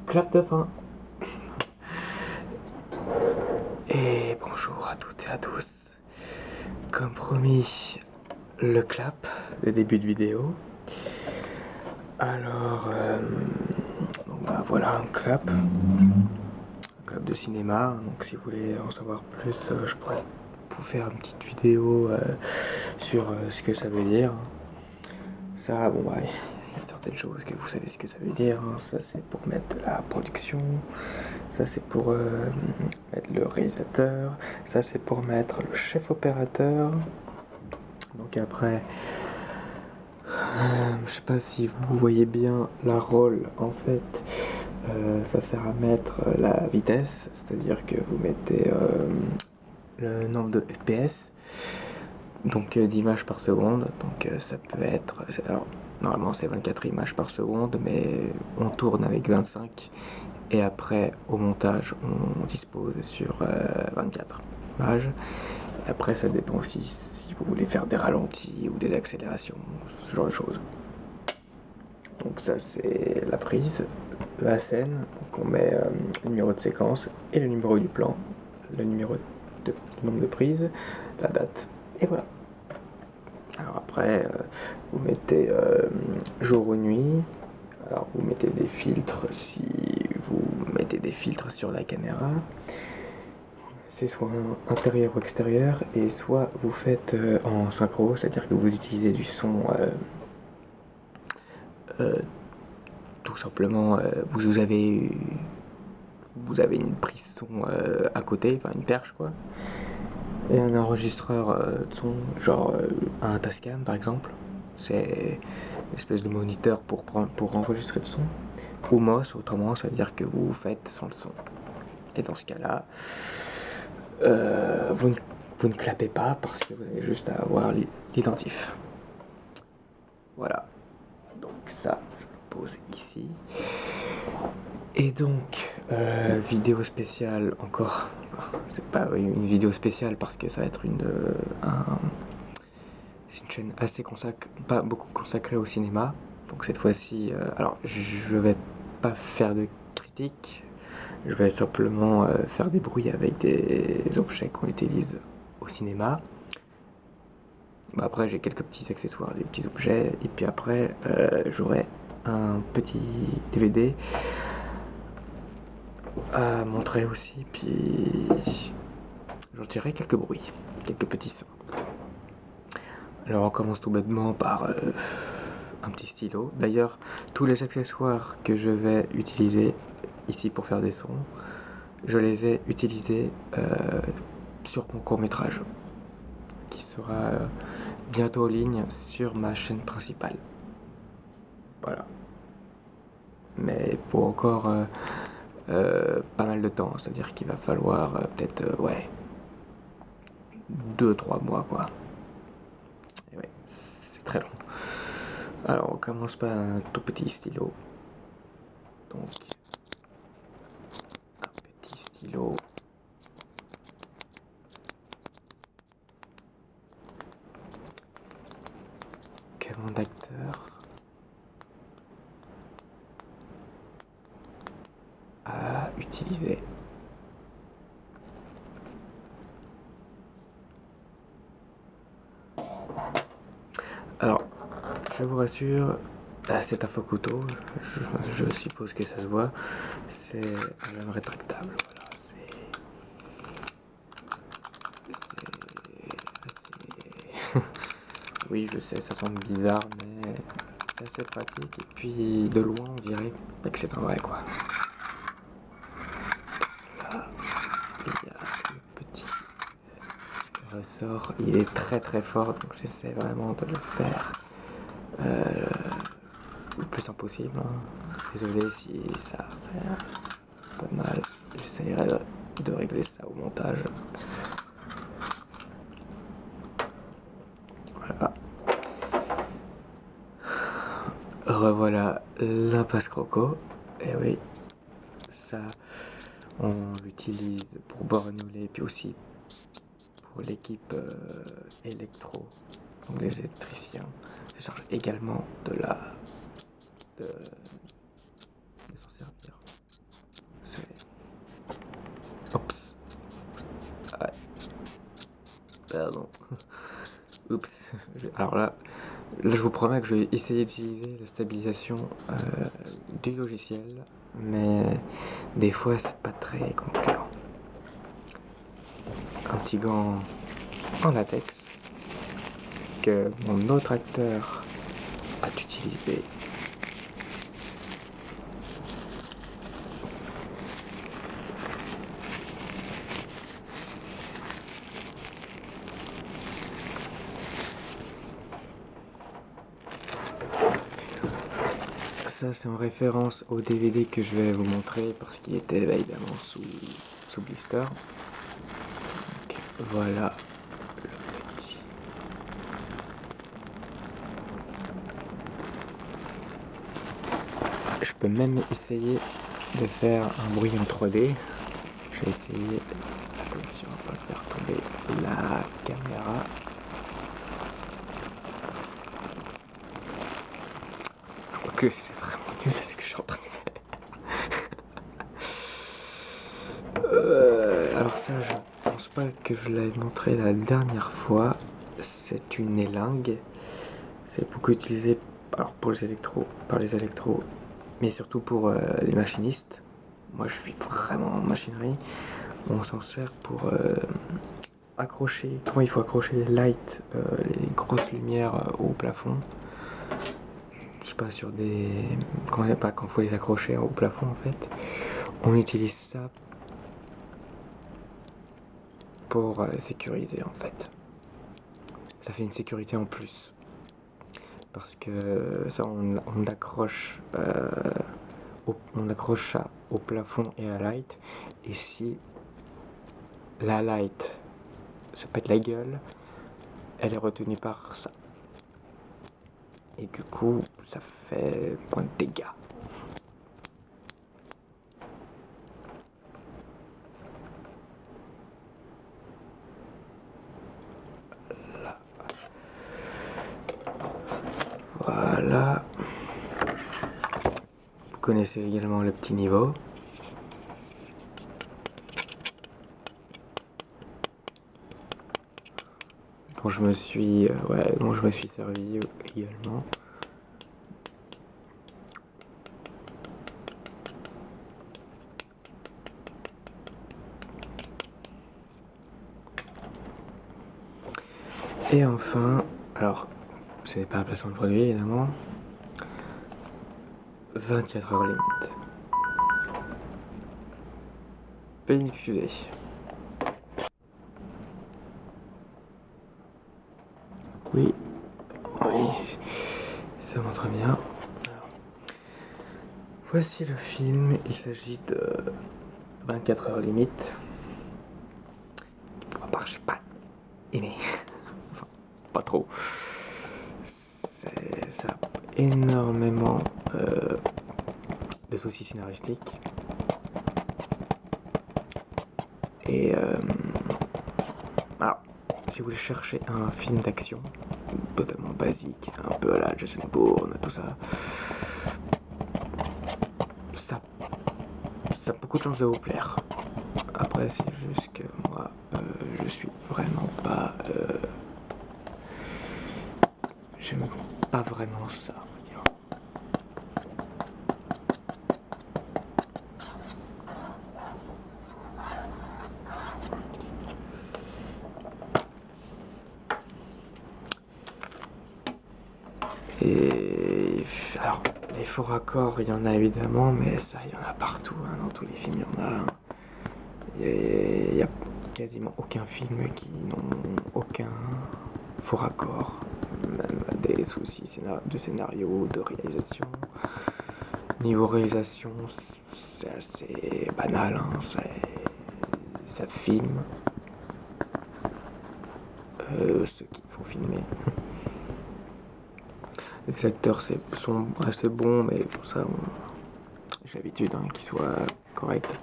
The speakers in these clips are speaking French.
Clap de fin. Et bonjour à toutes et à tous. Comme promis, le clap, le début de vidéo. Alors, donc bah, voilà un clap de cinéma. Donc si vous voulez en savoir plus, je pourrais vous faire une petite vidéo sur ce que ça veut dire. Ça, bon bah, il y a certaines choses que vous savez ce que ça veut dire. Hein. Ça c'est pour mettre la production. Ça c'est pour mettre le réalisateur. Ça c'est pour mettre le chef opérateur. Donc après, je sais pas si vous voyez bien la roll en fait. Ça sert à mettre la vitesse, c'est-à-dire que vous mettez le nombre de FPS, donc d'images par seconde. Donc ça peut être, alors normalement c'est 24 images par seconde, mais on tourne avec 25. Et après, au montage, on dispose sur 24 images. Et après, ça dépend aussi si vous voulez faire des ralentis ou des accélérations, ce genre de choses. Donc ça, c'est la prise, la scène. Donc on met le numéro de séquence et le numéro du plan, le numéro de le nombre de prises, la date, et voilà. Alors après, vous mettez jour ou nuit. Alors vous mettez des filtres si vous mettez des filtres sur la caméra. C'est soit intérieur ou extérieur, et soit vous faites en synchro, c'est-à-dire que vous utilisez du son tout simplement, vous avez une prise son à côté, enfin une perche quoi, et un enregistreur de son, genre un Tascam par exemple. C'est une espèce de moniteur pour enregistrer le son. Ou MOS, autrement, ça veut dire que vous faites sans le son. Et dans ce cas-là, vous ne clapez pas parce que vous avez juste à avoir l'identif. Voilà. Donc ça, je le pose ici. Et donc, vidéo spéciale encore. C'est pas une vidéo spéciale parce que ça va être c'est une chaîne assez pas beaucoup consacrée au cinéma. Donc cette fois-ci, alors je vais pas faire de critique. Je vais simplement faire des bruits avec des objets qu'on utilise au cinéma. Bah après, j'ai quelques petits accessoires, des petits objets. Et puis après, j'aurai un petit DVD à montrer aussi. Puis j'en tirerai quelques bruits, quelques petits sons. Alors on commence tout bêtement par un petit stylo. D'ailleurs, tous les accessoires que je vais utiliser ici pour faire des sons, je les ai utilisés sur mon court-métrage, qui sera bientôt en ligne sur ma chaîne principale. Voilà. Mais il faut encore pas mal de temps, c'est-à-dire qu'il va falloir peut-être, ouais, 2-3 mois, quoi. Et ouais, c'est très long. Alors, on commence par un tout petit stylo. Donc, un petit stylo. Que mon acteur a utilisé. Alors, je vous rassure, c'est un faux couteau, je suppose que ça se voit. C'est un lame rétractable, voilà, assez... Oui, je sais, ça semble bizarre, mais c'est assez pratique. Et puis, de loin, on dirait que c'est un vrai, quoi. Là, il y a le petit ressort, il est très très fort, donc j'essaie vraiment de le faire le plus simple possible. Hein. Désolé si ça fait pas mal, j'essaierai de régler ça au montage. Voilà. Revoilà l'impasse croco. Et oui, ça, on l'utilise pour borgnoler, puis aussi pour l'équipe électro. Donc les électriciens se chargent également de s'en servir. Oups. Ah, pardon. Oups. Alors là, je vous promets que je vais essayer d'utiliser la stabilisation du logiciel, mais des fois c'est pas très concluant. Un petit gant en latex que mon autre acteur a utilisé. Ça c'est en référence au DVD que je vais vous montrer parce qu'il était évidemment sous blister. Donc, voilà le petit. Je peux même essayer de faire un bruit en 3D. Je vais essayer. Attention, on va faire tomber la caméra. Je crois que c'est vraiment nul ce que je suis en train de faire. Alors ça, je pense pas que je l'avais montré la dernière fois. C'est une élingue. C'est beaucoup utilisé pour les électros, par les électros, mais surtout pour les machinistes. Moi, je suis vraiment en machinerie. On s'en sert pour accrocher, quand il faut accrocher les lights, les grosses lumières au plafond. Je sais pas, sur des... Quand il faut les accrocher au plafond en fait. On utilise ça pour sécuriser en fait. Ça fait une sécurité en plus. Parce que ça on l'accroche ça au plafond et à la light. Et si la light se pète la gueule, elle est retenue par ça. Et du coup, ça fait moins de dégâts. Là. Voilà. Vous connaissez également le petit niveau. Dont je me suis servi également. Et enfin, alors, ce n'est pas un placement de produit évidemment, 24 heures limite. Veuillez m'excuser. Oui, oui, ça montre bien. Alors, voici le film, il s'agit de 24 heures limite. Pour ma part, j'ai pas aimé. Enfin, pas trop. Ça a énormément de soucis scénaristiques. Et alors, si vous voulez chercher un film d'action totalement basique, un peu à la Jason Bourne, tout ça, ça a beaucoup de chances de vous plaire. Après, c'est juste que moi, je suis vraiment pas... j'aime pas vraiment ça, on va dire. Et alors, les faux raccords, il y en a évidemment, mais ça, il y en a partout, hein, dans tous les films, il y en a. Hein. Il y a quasiment aucun film qui n'ont aucun faux raccord, même des soucis de scénario, de réalisation. Niveau réalisation, c'est assez banal, hein, ça filme ceux qui font filmer. Les acteurs sont assez bons, mais pour ça, j'ai l'habitude qu'ils soient corrects.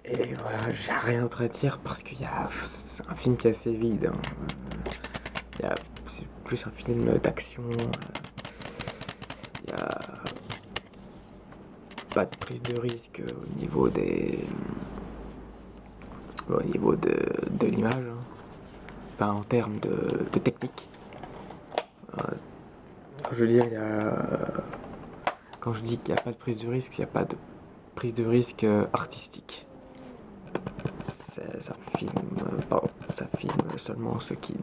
Et voilà, j'ai rien d'autre à dire parce c'est un film qui est assez vide. Hein. C'est plus un film d'action. Il y a pas de prise de risque au niveau de l'image, hein. Enfin, en termes de technique. Je veux dire, quand je dis qu'il n'y a pas de prise de risque, il n'y a pas de prise de risque artistique. Ça filme seulement ce qui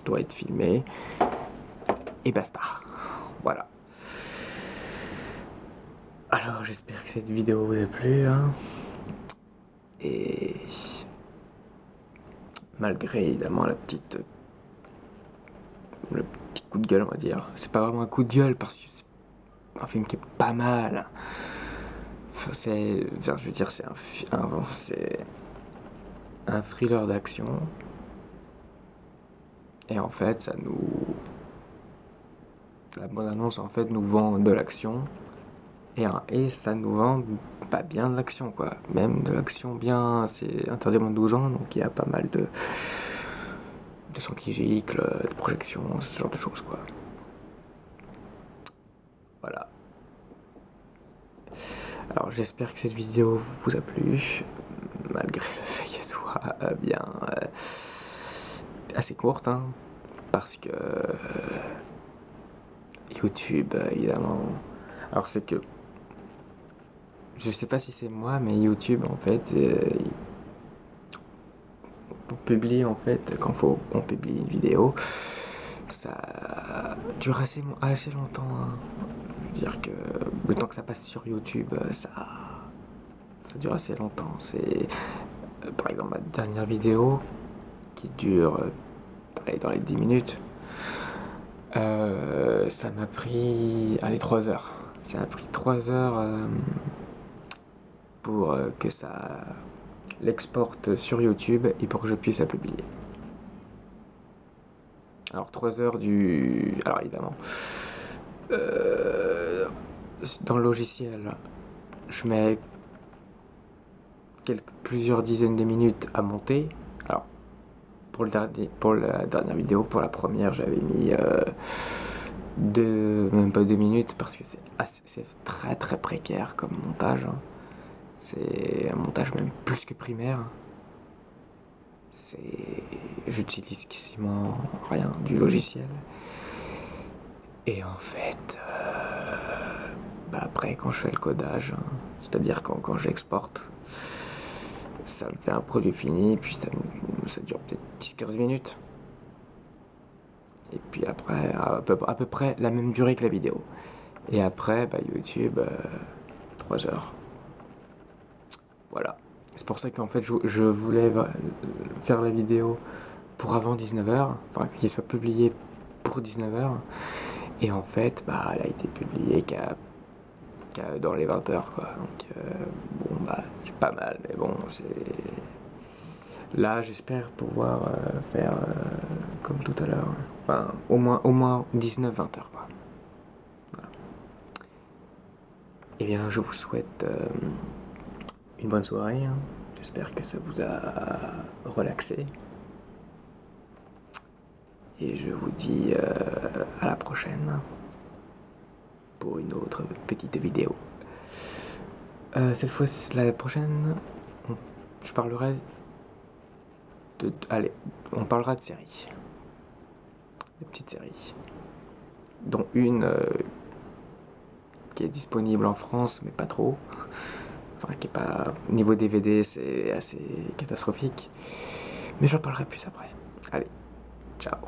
doit être filmé. Et basta. Voilà. Alors j'espère que cette vidéo vous a plu, hein. Et malgré évidemment le petit coup de gueule, on va dire. C'est pas vraiment un coup de gueule parce que c'est un film qui est pas mal. Enfin, je veux dire, c'est un thriller d'action. Et en fait, la bande-annonce en fait nous vend de l'action. Et ça nous vend pas bien de l'action, quoi. Même de l'action bien, c'est interdit moins de 12 ans, donc il y a pas mal de sang qui gicle, de projections, ce genre de choses, quoi. Voilà. Alors j'espère que cette vidéo vous a plu, malgré le fait qu'elle soit bien assez courte, hein, parce que YouTube, évidemment. Alors c'est que je sais pas si c'est moi, mais YouTube en fait, pour publier en fait, quand on publie une vidéo, ça dure assez longtemps, hein. Je veux dire que le temps que ça passe sur YouTube, ça dure assez longtemps. C'est par exemple ma dernière vidéo qui dure dans les 10 minutes. Ça m'a pris 3 heures. Ça a pris 3 heures pour que ça l'exporte sur YouTube et pour que je puisse la publier. Alors 3 heures Alors évidemment, dans le logiciel, je mets plusieurs dizaines de minutes à monter. Alors pour la dernière vidéo, pour la première, j'avais mis même pas 2 minutes parce que c'est très très précaire comme montage, hein. C'est un montage même plus que primaire. J'utilise quasiment rien du logiciel. Et en fait, après quand je fais le codage, hein, c'est-à-dire quand j'exporte, ça me fait un produit fini, puis ça dure peut-être 10-15 minutes. Et puis après, à peu près la même durée que la vidéo. Et après, YouTube, 3 heures. Voilà. C'est pour ça qu'en fait, je voulais faire la vidéo pour avant 19h, enfin qu'il soit publié pour 19h. Et en fait, elle a été publiée qu'à dans les 20h, quoi. Donc, c'est pas mal, mais bon, c'est... Là, j'espère pouvoir faire comme tout à l'heure. Enfin, au moins 19-20h, quoi. Voilà. Eh bien, je vous souhaite une bonne soirée, hein. J'espère que ça vous a relaxé. Et je vous dis à la prochaine pour une autre petite vidéo. Cette fois, la prochaine, je parlerai on parlera de séries. De petites séries. Dont une qui est disponible en France, mais pas trop. Enfin, qui est pas... Niveau DVD, c'est assez catastrophique. Mais j'en parlerai plus après. Allez, ciao.